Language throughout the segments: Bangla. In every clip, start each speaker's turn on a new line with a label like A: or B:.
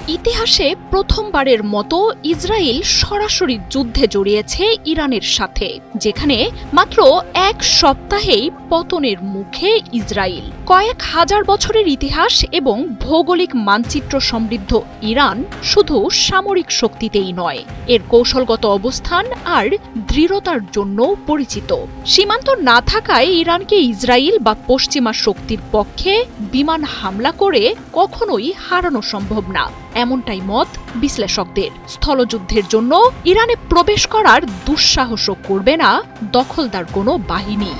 A: ইতিহাসে প্রথমবারের মতো ইসরায়েল সরাসরি যুদ্ধে জড়িয়েছে ইরানের সাথে, যেখানে মাত্র এক সপ্তাহেই পতনের মুখে ইসরায়েল। কয়েক হাজার বছরের ইতিহাস এবং ভৌগোলিক মানচিত্র সমৃদ্ধ ইরান শুধু সামরিক শক্তিতেই নয়, এর কৌশলগত অবস্থান আর দৃঢ়তার জন্য পরিচিত। সীমান্ত না থাকায় ইরানকে ইসরায়েল বা পশ্চিমা শক্তির পক্ষে বিমান হামলা করে কখনোই হারানো সম্ভব না, এমনটাই মত বিশ্লেষকদের। স্থলযুদ্ধের জন্য ইরানে প্রবেশ করার দুঃসাহসও করবে না দখলদার কোনো বাহিনী।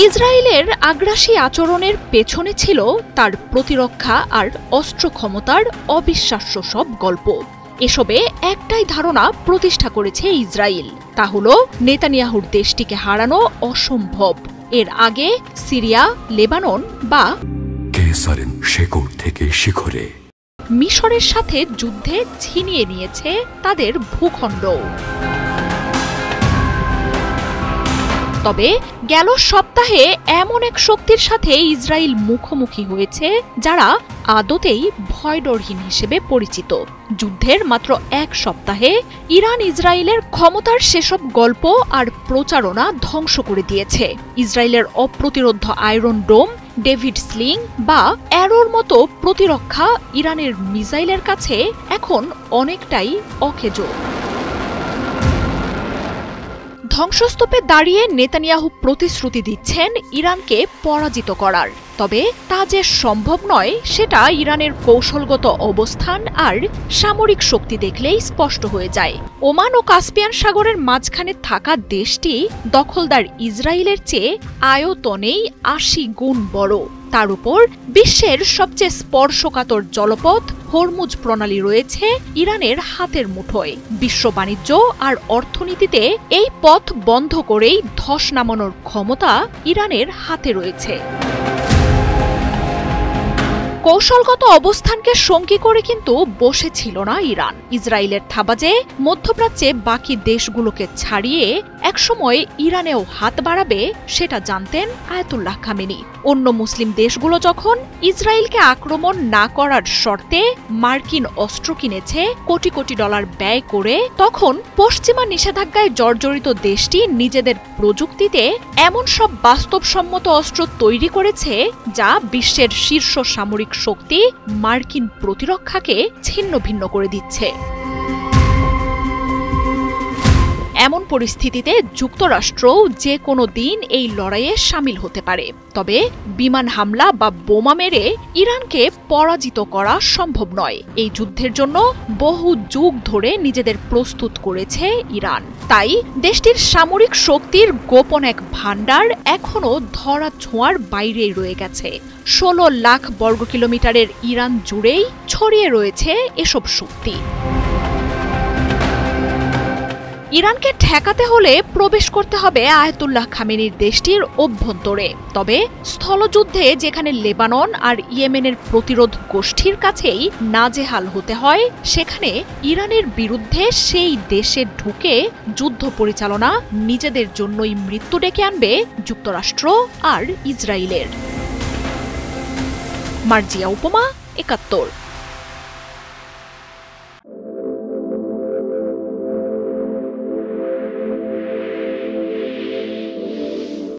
A: ইসরায়েলের আগ্রাসী আচরণের পেছনে ছিল তার প্রতিরক্ষা আর অস্ত্র ক্ষমতার অবিশ্বাস্য সব গল্প। এসবে একটাই ধারণা প্রতিষ্ঠা করেছে ইসরায়েল, তা হলো নেতানিয়াহুর দেশটিকে হারানো অসম্ভব। এর আগে সিরিয়া, লেবানন বা থেকে শিখরে মিশরের সাথে যুদ্ধে ছিনিয়ে নিয়েছে তাদের ভূখণ্ড। তবে গেল সপ্তাহে এমন এক শক্তির সাথে ইসরায়েল মুখোমুখি হয়েছে যারা আদতেই ভয়ডরহীন হিসেবে পরিচিত। যুদ্ধের মাত্র এক সপ্তাহে ইরান ইসরায়েলের ক্ষমতার সেসব গল্প আর প্রচারণা ধ্বংস করে দিয়েছে। ইসরায়েলের অপ্রতিরোধ্য আয়রন ডোম, ডেভিড স্লিং বা অ্যারোর মতো প্রতিরক্ষা ইরানের মিসাইলের কাছে এখন অনেকটাই অকেজো। ধ্বংসস্তূপে দাঁড়িয়ে নেতানিয়াহু প্রতিশ্রুতি দিচ্ছেন ইরানকে পরাজিত করার, তবে তা যে সম্ভব নয় সেটা ইরানের কৌশলগত অবস্থান আর সামরিক শক্তি দেখলেই স্পষ্ট হয়ে যায়। ওমান ও কাস্পিয়ান সাগরের মাঝখানে থাকা দেশটি দখলদার ইসরায়েলের চেয়ে আয়তনেই ৮০ গুণ বড়। তার উপর বিশ্বের সবচেয়ে স্পর্শকাতর জলপথ হরমুজ প্রণালী রয়েছে ইরানের হাতের মুঠোয়। বিশ্ব বাণিজ্য আর অর্থনীতিতে এই পথ বন্ধ করেই ধস নামানোর ক্ষমতা ইরানের হাতে রয়েছে। কৌশলগত অবস্থানকে সঙ্গী করে কিন্তু বসেছিল না ইরান। ইসরায়েলের থাবাজে মধ্যপ্রাচ্যে বাকি দেশগুলোকে ছাড়িয়ে একসময় ইরানেও হাত বাড়াবে সেটা জানতেন আয়াতুল্লাহ খামেনি। অন্য মুসলিম দেশগুলো যখন ইসরায়েলকে আক্রমণ না করার শর্তে মার্কিন অস্ত্র কিনেছে কোটি কোটি ডলার ব্যয় করে, তখন পশ্চিমা নিষেধাজ্ঞায় জর্জরিত দেশটি নিজেদের প্রযুক্তিতে এমন সব বাস্তবসম্মত অস্ত্র তৈরি করেছে যা বিশ্বের শীর্ষ সামরিক শক্তি মার্কিন প্রতিরক্ষাকে ছিন্ন ভিন্ন করে দিচ্ছে। এমন পরিস্থিতিতে যুক্তরাষ্ট্রও যে কোনো দিন এই লড়াইয়ে সামিল হতে পারে, তবে বিমান হামলা বা বোমা মেরে ইরানকে পরাজিত করা সম্ভব নয়। এই যুদ্ধের জন্য বহু যুগ ধরে নিজেদের প্রস্তুত করেছে ইরান। তাই দেশটির সামরিক শক্তির গোপন এক ভাণ্ডার এখনো ধরা ছোঁয়ার বাইরেই রয়ে গেছে। ১৬ লাখ বর্গ কিলোমিটারের ইরান জুড়েই ছড়িয়ে রয়েছে এসব শক্তি। ইরানকে ঠেকাতে হলে প্রবেশ করতে হবে আয়াতুল্লাহ খামেনির দেশটির অভ্যন্তরে। তবে স্থলযুদ্ধে যেখানে লেবানন আর ইয়েমেনের প্রতিরোধ গোষ্ঠীর কাছেই নাজেহাল হতে হয়, সেখানে ইরানের বিরুদ্ধে সেই দেশে ঢুকে যুদ্ধ পরিচালনা নিজেদের জন্যই মৃত্যু ডেকে আনবে যুক্তরাষ্ট্র আর ইসরায়েলের। মার্জিয়া উপমা, ৭১।